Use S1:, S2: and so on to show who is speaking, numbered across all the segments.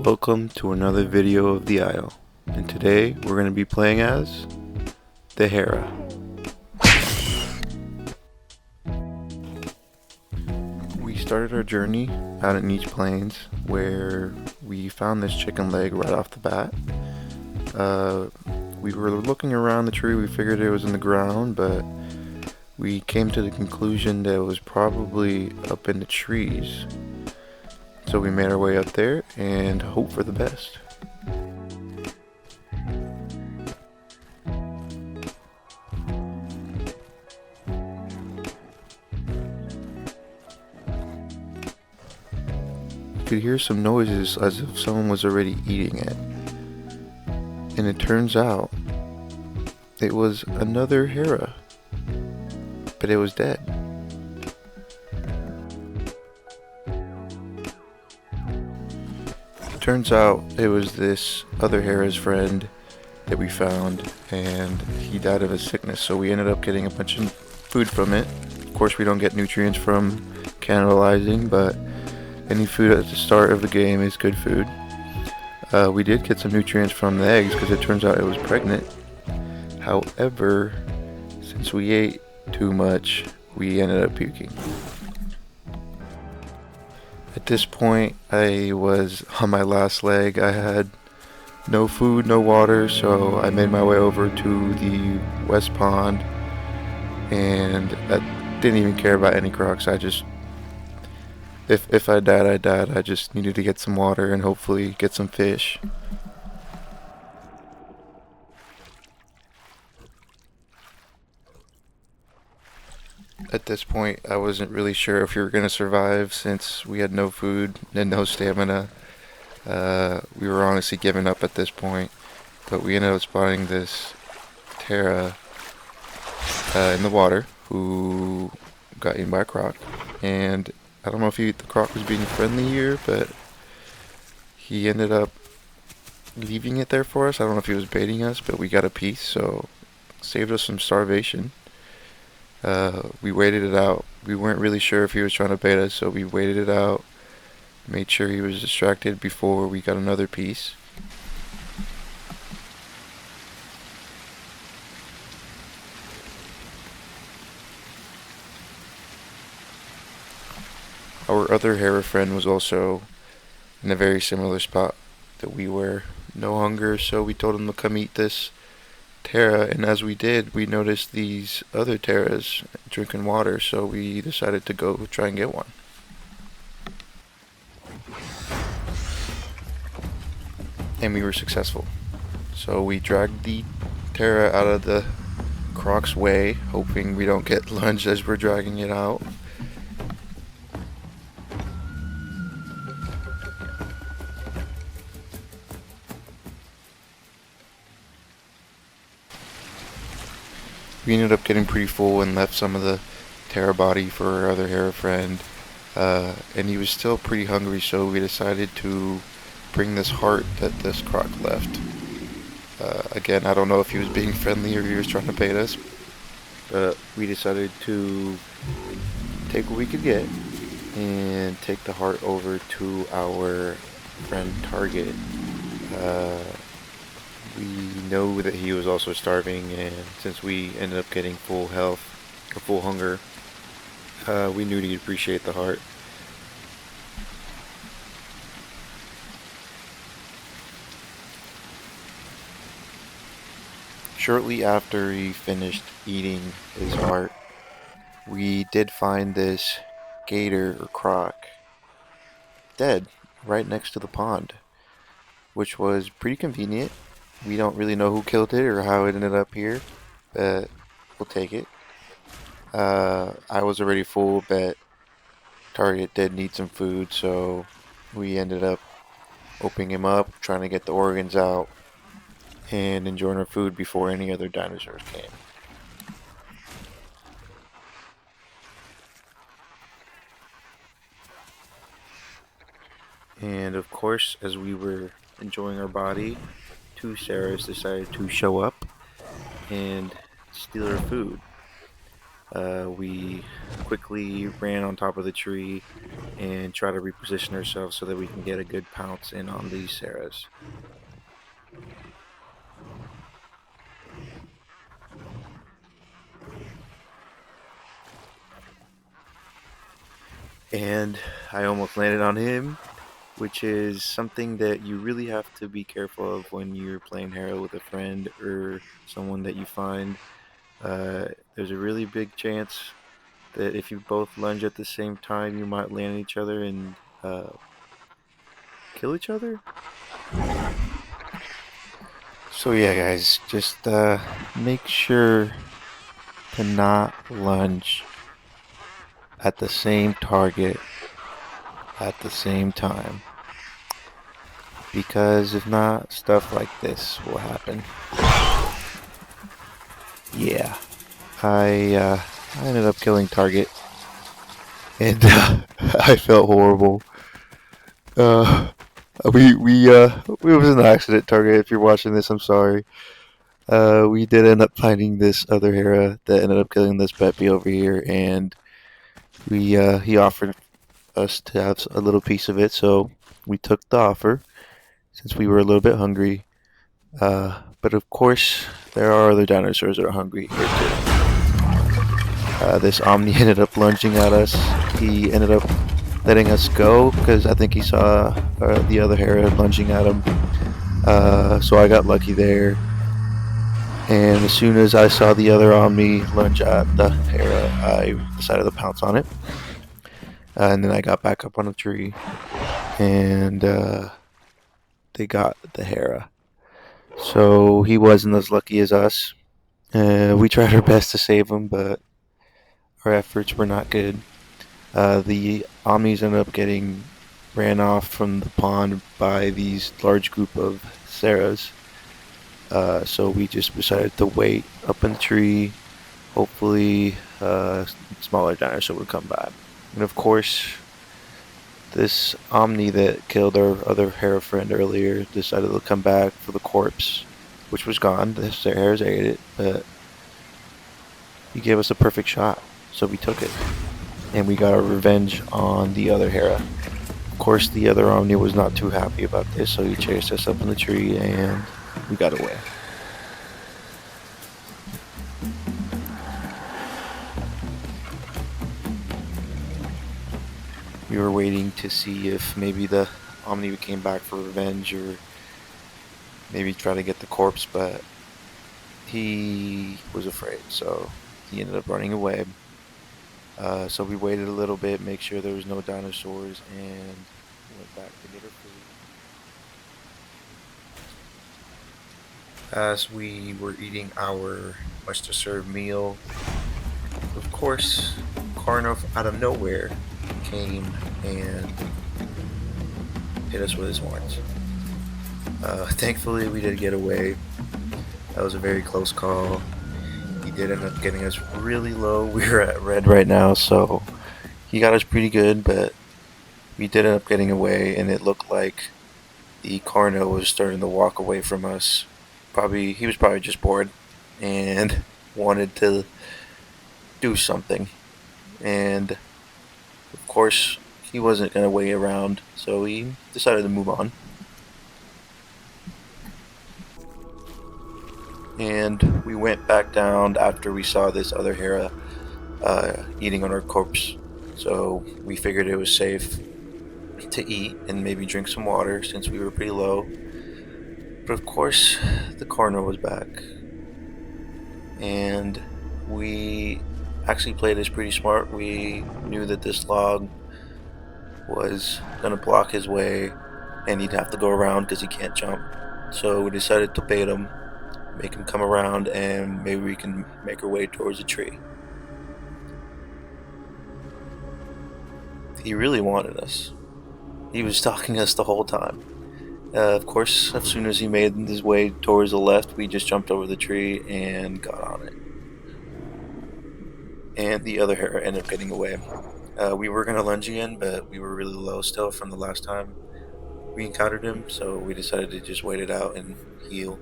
S1: Welcome to another video of the Isle, and today we're going to be playing as the Herra. We started our journey out at Niche Plains where we found this chicken leg right off the bat. We were looking around the tree, we figured it was in the ground, but we came to the conclusion that it was probably up in the trees. So we made our way up there and hope for the best. You could hear some noises as if someone was already eating it. And it turns out it was another Herra, but it was dead. Turns out it was this other Herra's friend that we found, and he died of a sickness, so we ended up getting a bunch of food from it. Of course, we don't get nutrients from cannibalizing, but any food at the start of the game is good food. We did get some nutrients from the eggs because it turns out it was pregnant. However, since we ate too much, we ended up puking. At this point, I was on my last leg. I had no food, no water, so I made my way over to the west pond, and I didn't even care about any crocs. I just, if I died, I died. I just needed to get some water and hopefully get some fish. At this point, I wasn't really sure if we were going to survive since we had no food and no stamina. We were honestly giving up at this point, but we ended up spotting this Herra in the water who got eaten by a croc. And I don't know if the croc was being friendly here, but he ended up leaving it there for us. I don't know if he was baiting us, but we got a piece, so saved us some starvation. We waited it out. We weren't really sure if he was trying to bait us, so we waited it out, made sure he was distracted before we got another piece. Our other Herra friend was also in a very similar spot that we were. No hunger, so we told him to come eat this Herra, and as we did, we noticed these other Herras drinking water, so we decided to go try and get one. And we were successful. So we dragged the Herra out of the croc's way, hoping we don't get lunged as we're dragging it out. We ended up getting pretty full and left some of the Herra body for our other Herra friend, and he was still pretty hungry, so we decided to bring this heart that this croc left. Again, I don't know if he was being friendly or he was trying to bait us, but we decided to take what we could get and take the heart over to our friend Target. We know that he was also starving, and since we ended up getting full health, or full hunger, we knew he'd appreciate the heart. Shortly after he finished eating his heart, we did find this gator or croc dead right next to the pond, which was pretty convenient. We don't really know who killed it or how it ended up here, but we'll take it. I was already full, but Target did need some food, so we ended up opening him up, trying to get the organs out, and enjoying our food before any other dinosaurs came. And of course, as we were enjoying our body, two Sarahs decided to show up and steal our food. We quickly ran on top of the tree and try to reposition ourselves so that we can get a good pounce in on these Sarahs. And I almost landed on him, which is something that you really have to be careful of when you're playing Herra with a friend or someone that you find. Uh, there's a really big chance that if you both lunge at the same time, you might land each other and kill each other. So yeah, guys, just make sure to not lunge at the same target at the same time, because if not, stuff like this will happen. Yeah, I ended up killing target, and I felt horrible. Uh, we it was an accident, target. If you're watching this, I'm sorry. We did end up finding this other Hera that ended up killing this Peppy over here, and we he offered us to have a little piece of it, so we took the offer since we were a little bit hungry. But of course, there are other dinosaurs that are hungry here too. This Omni ended up lunging at us. He ended up letting us go because I think he saw the other Hera lunging at him. So I got lucky there. And as soon as I saw the other Omni lunge at the Hera, I decided to pounce on it. And then I got back up on the tree, and they got the Hera. So he wasn't as lucky as us. We tried our best to save him, but our efforts were not good. The Omnis ended up getting ran off from the pond by these large group of Sarahs. So we just decided to wait up in the tree. Hopefully, smaller dinosaur would come by. And of course, this Omni that killed our other Hera friend earlier decided to come back for the corpse, which was gone. The Hera's ate it, but he gave us a perfect shot, so we took it. And we got our revenge on the other Hera. Of course, the other Omni was not too happy about this, so he chased us up in the tree and we got away. We were waiting to see if maybe the Omni came back for revenge or maybe try to get the corpse, but he was afraid, so he ended up running away. So we waited a little bit, make sure there was no dinosaurs, and went back to get our food. As we were eating our much deserved meal, of course, Carnov out of nowhere came and hit us with his horns. Thankfully, we did get away. That was a very close call. He did end up getting us really low. We're at red right now, so he got us pretty good, but we did end up getting away, and it looked like the Carno was starting to walk away from us. He was probably just bored and wanted to do something. And of course, he wasn't going to wait around, so he decided to move on. And we went back down after we saw this other Hera eating on our corpse. So we figured it was safe to eat and maybe drink some water since we were pretty low. But of course, the coroner was back. And we actually played this pretty smart. We knew that this log was going to block his way and he'd have to go around because he can't jump. So we decided to bait him, make him come around, and maybe we can make our way towards a tree. He really wanted us. He was stalking us the whole time. Of course, as soon as he made his way towards the left, we just jumped over the tree and got on it. And the other Herra ended up getting away. We were going to lunge again, but we were really low still from the last time we encountered him, so we decided to just wait it out and heal.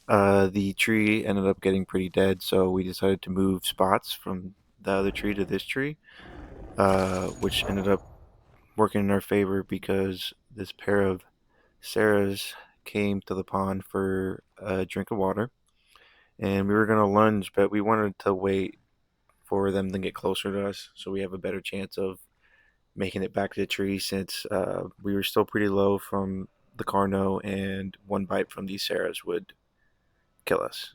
S1: The tree ended up getting pretty dead, so we decided to move spots from the other tree to this tree, which ended up working in our favor because this pair of Sarahs came to the pond for a drink of water, and we were gonna lunge, but we wanted to wait for them to get closer to us so we have a better chance of making it back to the tree since we were still pretty low from the Carno, and one bite from these Sarahs would kill us.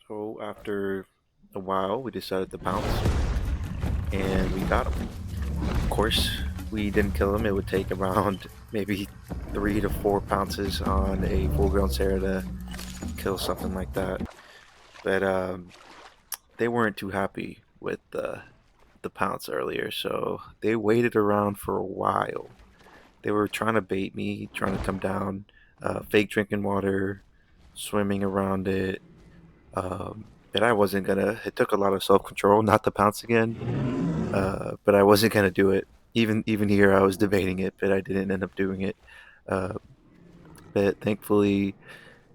S1: So after a while, we decided to pounce, and we got him. Of course, we didn't kill him. It would take around maybe 3 to 4 pounces on a full-grown Sarah to kill something like that. But they weren't too happy with the pounce earlier, so they waited around for a while. They were trying to bait me, trying to come down, fake drinking water, swimming around it. But I wasn't gonna. It took a lot of self control not to pounce again. But I wasn't gonna do it. Even here, I was debating it, but I didn't end up doing it. Uh, but thankfully,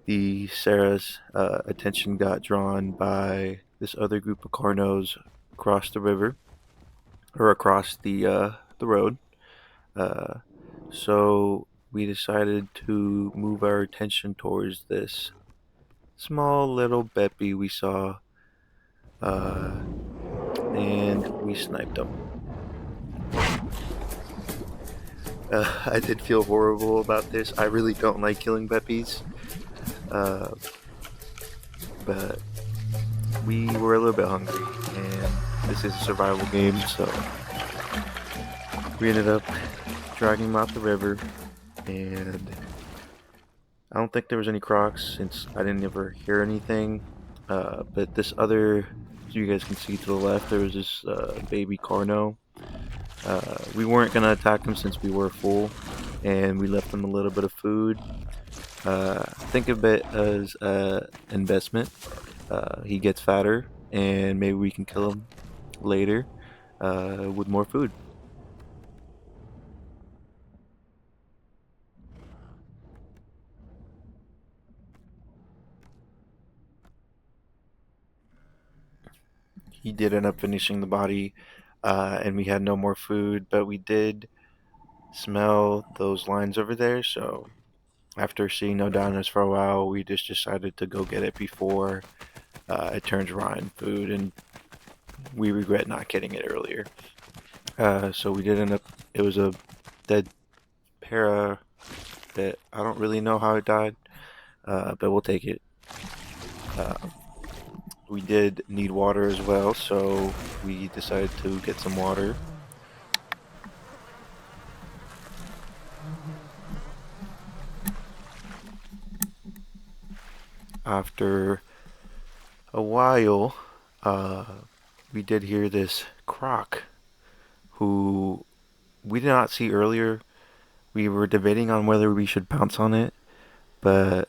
S1: the Sarah's attention got drawn by this other group of Carnos across the river or across the road. Uh, so we decided to move our attention towards this small little Beppy we saw, uh, and we sniped him. I did feel horrible about this. I really don't like killing Beppies, uh, but we were a little bit hungry, and this is a survival game, so we ended up dragging him out the river, and I don't think there was any crocs since I didn't ever hear anything. But this other, as you guys can see to the left, there was this baby Carno. We weren't gonna attack him since we were full, and we left him a little bit of food. Think of it as an investment. He gets fatter, and maybe we can kill him later with more food. He did end up finishing the body, and we had no more food, but we did smell those lines over there. So after seeing no diners for a while, we just decided to go get it before it turns rotten food, and we regret not getting it earlier. So we did end up. It was a dead para that I don't really know how it died, but we'll take it. Uh, we did need water as well, so we decided to get some water. After a while, uh, we did hear this croc who we did not see earlier. We were debating on whether we should pounce on it, but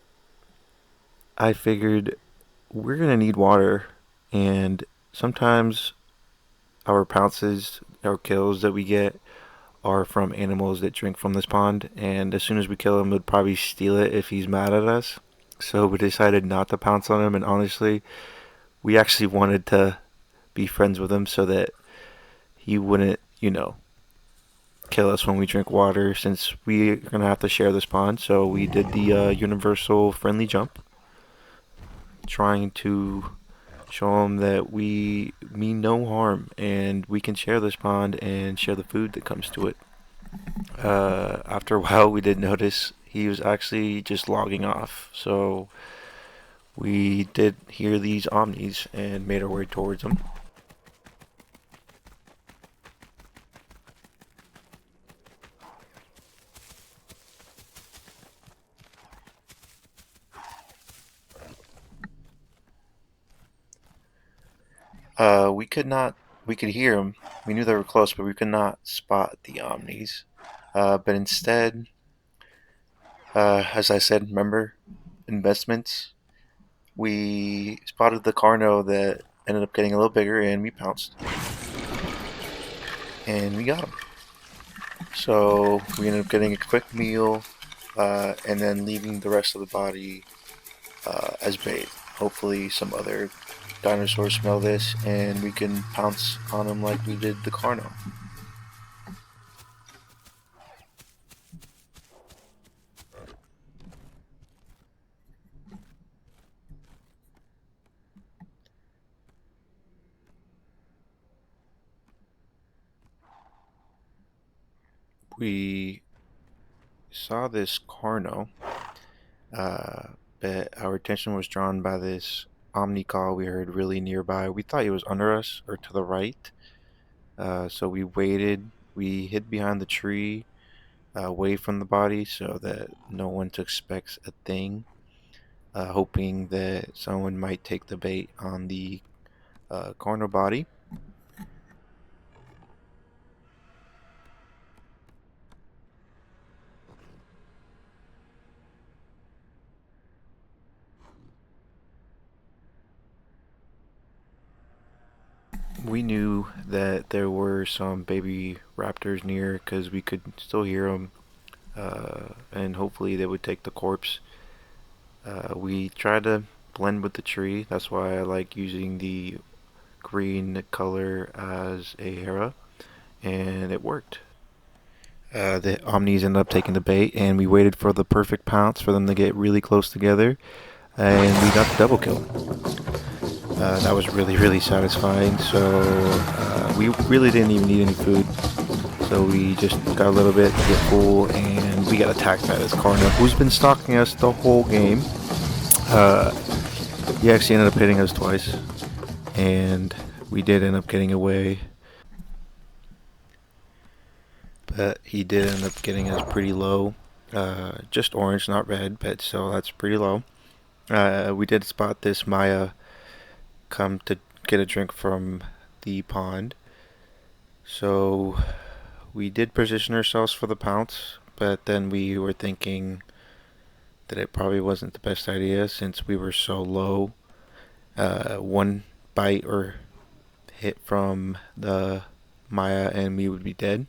S1: I figured we're gonna need water, and sometimes our pounces, our kills that we get, are from animals that drink from this pond, and as soon as we kill him, we'd probably steal it if he's mad at us. So we decided not to pounce on him, and honestly, we actually wanted to be friends with him so that he wouldn't, kill us when we drink water since we're gonna have to share this pond. So we did the universal friendly jump, trying to show him that we mean no harm and we can share this pond and share the food that comes to it. After a while, we did notice he was actually just logging off. So we did hear these omnis and made our way towards them. We could not. We could hear them. We knew they were close, but we could not spot the omnis. But instead, as I said, remember investments. We spotted the Carno that ended up getting a little bigger, and we pounced, and we got him. So we ended up getting a quick meal, and then leaving the rest of the body as bait. Hopefully, some other dinosaurs smell this and we can pounce on them like we did the Carno. We saw this Carno, uh, but our attention was drawn by this Omni call we heard really nearby. We thought it was under us or to the right, so we waited. We hid behind the tree, away from the body, so that no one expects a thing. Hoping that someone might take the bait on the Carno body. We knew that there were some baby raptors near because we could still hear them, and hopefully they would take the corpse. We tried to blend with the tree. That's why I like using the green color as a Herra, and it worked. The Omnis ended up taking the bait, and we waited for the perfect pounce for them to get really close together, and we got the double kill. That was really, really satisfying. So we really didn't even need any food. So we just got a little bit to get full, and we got attacked by this Carno, who's been stalking us the whole game. He actually ended up hitting us twice, and we did end up getting away. But he did end up getting us pretty low. Just orange, not red, but so that's pretty low. We did spot this Maya come to get a drink from the pond. So we did position ourselves for the pounce, but then we were thinking that it probably wasn't the best idea since we were so low. One bite or hit from the Maya and we would be dead.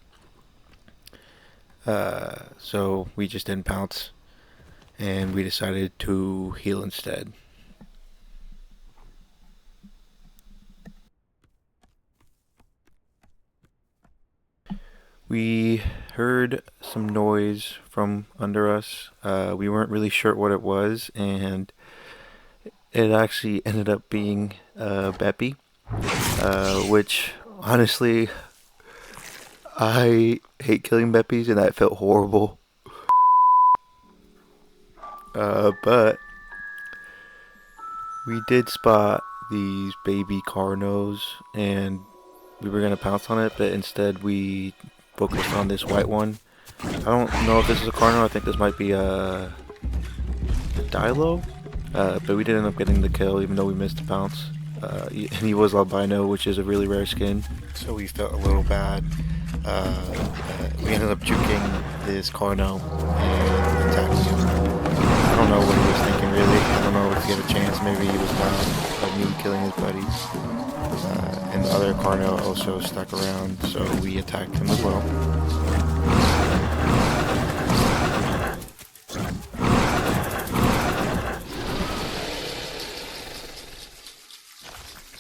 S1: So we just didn't pounce and we decided to heal instead. We heard some noise from under us. We weren't really sure what it was, and it actually ended up being Beppy, which honestly, I hate killing Beppies, and that felt horrible. But we did spot these baby Carnos, and we were gonna pounce on it, but instead we focused on this white one. I don't know if this is a Carno. I think this might be a Dilo, but we did end up getting the kill, even though we missed the pounce. And he was albino, which is a really rare skin, so we felt a little bad. We ended up juking this Carno and attacking him. I don't know what he was thinking really. I don't know if he had a chance. Maybe he was down of me killing his buddies. And the other Carno also stuck around, so we attacked him as well.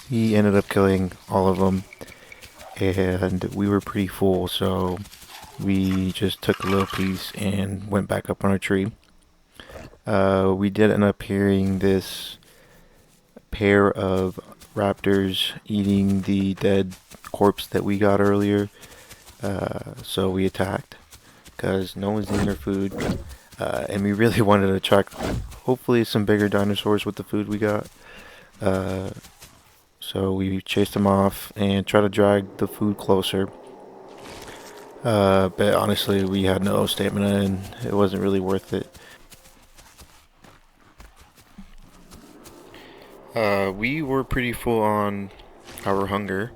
S1: He ended up killing all of them, and we were pretty full, so we just took a little piece and went back up on our tree. We did end up hearing this pair of raptors eating the dead corpse that we got earlier, so we attacked because no one's eating our food, and we really wanted to attract hopefully some bigger dinosaurs with the food we got. So we chased them off and tried to drag the food closer. But honestly, we had no stamina and it wasn't really worth it. We were pretty full on our hunger,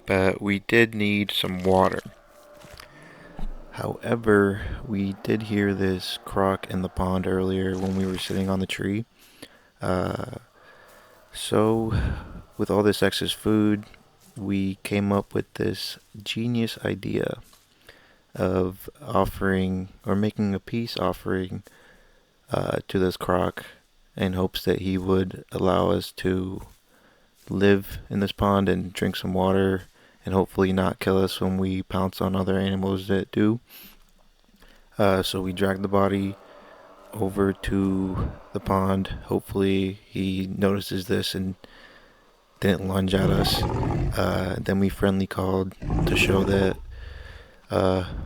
S1: but we did need some water. However, we did hear this croc in the pond earlier when we were sitting on the tree. So, with all this excess food, we came up with this genius idea of offering or making a peace offering to this croc. in hopes that he would allow us to live in this pond and drink some water and hopefully not kill us when we pounce on other animals that do. So we dragged the body over to the pond. Hopefully he notices this and didn't lunge at us. Then we friendly called to show that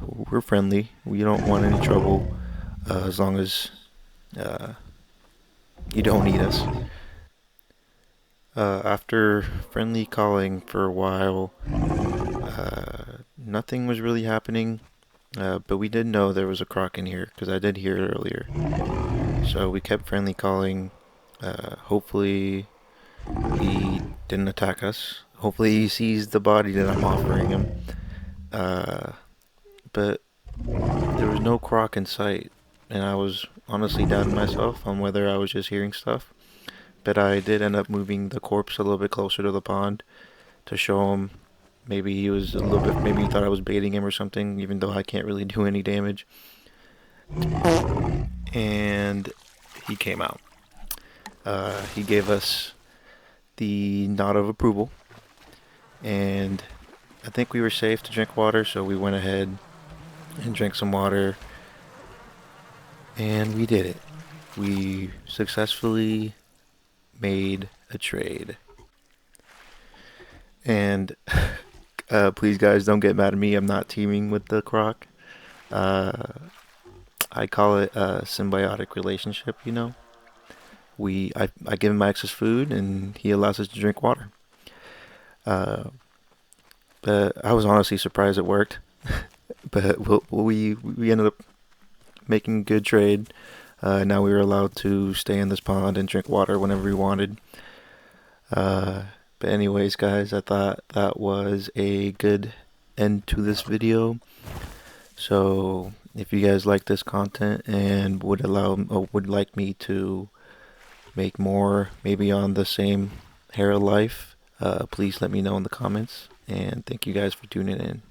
S1: we're friendly. We don't want any trouble as long as uh, you don't eat us. After friendly calling for a while, nothing was really happening. But we did know there was a croc in here because I did hear it earlier. So we kept friendly calling. Hopefully he didn't attack us. Hopefully he sees the body that I'm offering him. But there was no croc in sight, and I was honestly doubting myself on whether I was just hearing stuff. But I did end up moving the corpse a little bit closer to the pond to show him. Maybe he was a little bit, maybe he thought I was baiting him or something, even though I can't really do any damage. And he came out. He gave us the nod of approval, and I think we were safe to drink water, so we went ahead and drank some water, and we did it. We successfully made a trade. And please, guys, don't get mad at me. I'm not teaming with the croc. I call it a symbiotic relationship, you know? I give him access food, and he allows us to drink water. Uh, but I was honestly surprised it worked. But we ended up making a good trade. Now we were allowed to stay in this pond and drink water whenever we wanted. But anyways, guys, I thought that was a good end to this video. So if you guys like this content and would like me to make more, maybe on the same Herra life, please let me know in the comments. And thank you guys for tuning in.